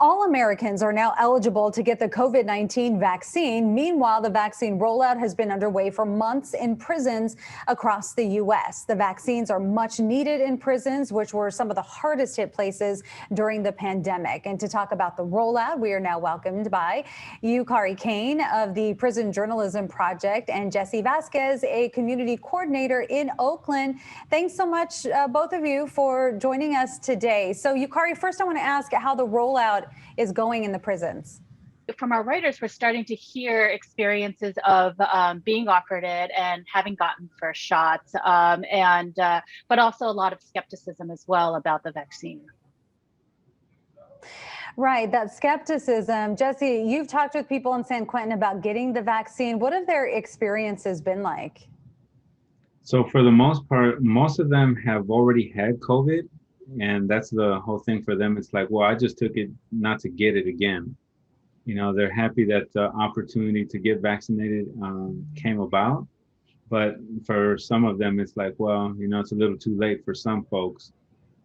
All Americans are now eligible to get the COVID-19 vaccine. Meanwhile, the vaccine rollout has been underway for months in prisons across the U.S. The vaccines are much needed in prisons, which were some of the hardest hit places during the pandemic. And to talk about the rollout, we are now welcomed by Yukari Kane of the Prison Journalism Project and Jesse Vasquez, a community coordinator in Oakland. Thanks so much, both of you, for joining us today. So, Yukari, first I want to ask how the rollout is going in the prisons. From our writers, we're starting to hear experiences of being offered it and having gotten first shots, but also a lot of skepticism as well about the vaccine. Right, that skepticism. Jesse, you've talked with people in San Quentin about getting the vaccine. What have their experiences been like? So for the most part, most of them have already had COVID. And that's the whole thing for them. It's like, well, I just took it not to get it again. You know, they're happy that the opportunity to get vaccinated came about. But for some of them, it's like, well, you know, it's a little too late for some folks,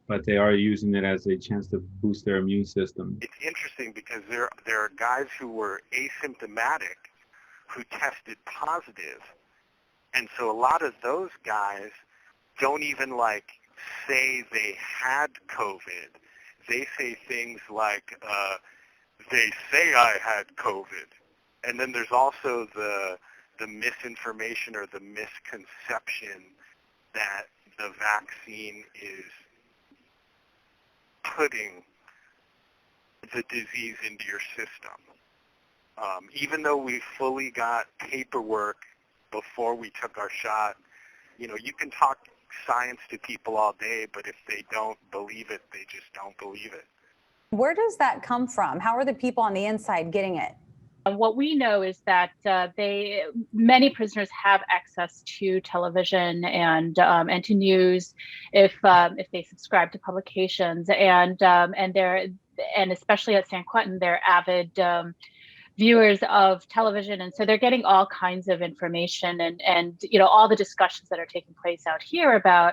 but they are using it as a chance to boost their immune system. It's interesting because there are guys who were asymptomatic who tested positive. And so a lot of those guys don't even say they had COVID. They say things like, they say I had COVID. And then there's also the misinformation or the misconception that the vaccine is putting the disease into your system. Even though we fully got paperwork before we took our shot, you know, you can talk science to people all day, but if they don't believe it, they just don't believe it. Where does that come from? How are the people on the inside getting it? What we know is that many prisoners have access to television and to news if they subscribe to publications, and especially at San Quentin, they're avid viewers of television, and so they're getting all kinds of information and you know, all the discussions that are taking place out here about,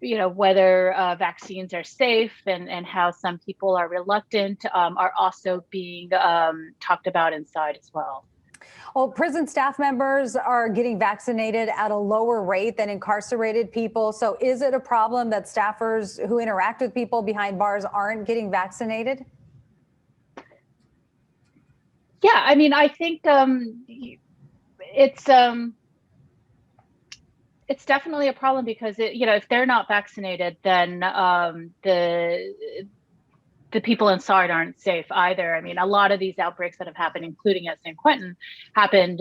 you know, whether vaccines are safe and how some people are reluctant are also being talked about inside as well. Well, prison staff members are getting vaccinated at a lower rate than incarcerated people. So is it a problem that staffers who interact with people behind bars aren't getting vaccinated? Yeah, I mean, I think it's definitely a problem because you know, if they're not vaccinated, then the people inside aren't safe either. I mean, a lot of these outbreaks that have happened, including at San Quentin, happened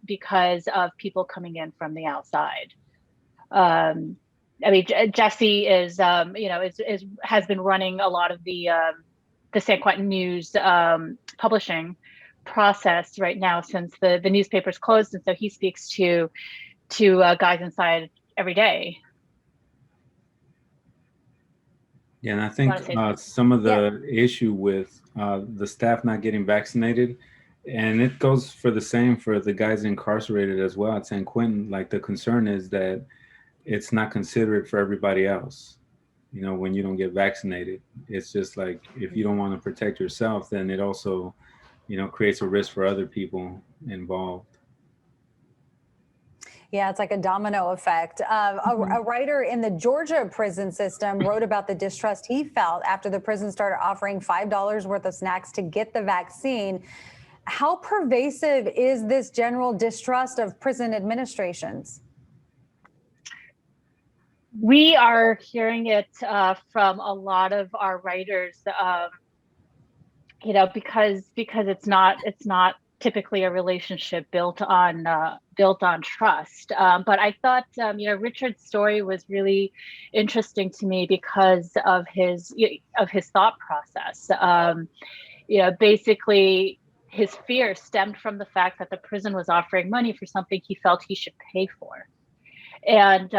because of people coming in from the outside. I mean, Jesse is has been running a lot of the San Quentin news publishing process right now since the newspaper's closed, and so he speaks to guys inside every day. Yeah, and I think some of the issue with the staff not getting vaccinated, and it goes for the same for the guys incarcerated as well at San Quentin, like the concern is that it's not considerate for everybody else. You know, when you don't get vaccinated, it's just like, if you don't want to protect yourself, then it also, you know, creates a risk for other people involved. Yeah, it's like a domino effect. A writer in the Georgia prison system wrote about the distrust he felt after the prison started offering $5 worth of snacks to get the vaccine. How pervasive is this general distrust of prison administrations? We are hearing it from a lot of our writers, you know, because it's not typically a relationship built on trust. But I thought, you know, Richard's story was really interesting to me because of his thought process. You know, basically, his fear stemmed from the fact that the prison was offering money for something he felt he should pay for. And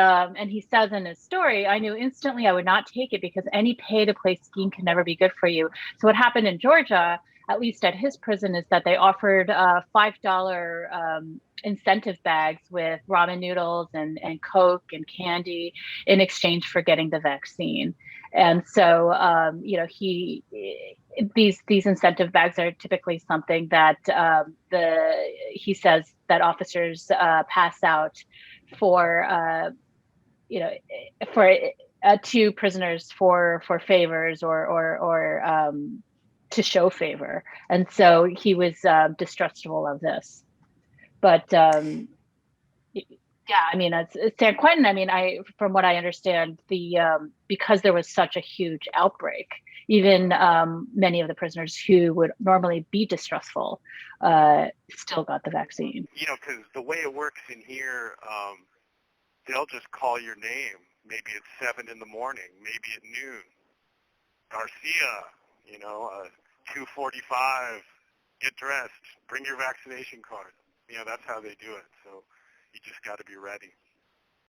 he says in his story, I knew instantly I would not take it because any pay-to-play scheme can never be good for you. So what happened in Georgia, at least at his prison, is that they offered $5 incentive bags with ramen noodles and Coke and candy in exchange for getting the vaccine. And so, you know, these incentive bags are typically something that he says that officers pass out for to prisoners for favors or to show favor, and so he was distrustful of this. But yeah, I mean, it's San Quentin. I mean, from what I understand, because there was such a huge outbreak, even many of the prisoners who would normally be distrustful still got the vaccine. You know, because the way it works in here, they'll just call your name. Maybe at 7 in the morning, maybe at noon. Garcia, 2:45, get dressed, bring your vaccination card. That's how they do it. So you just got to be ready.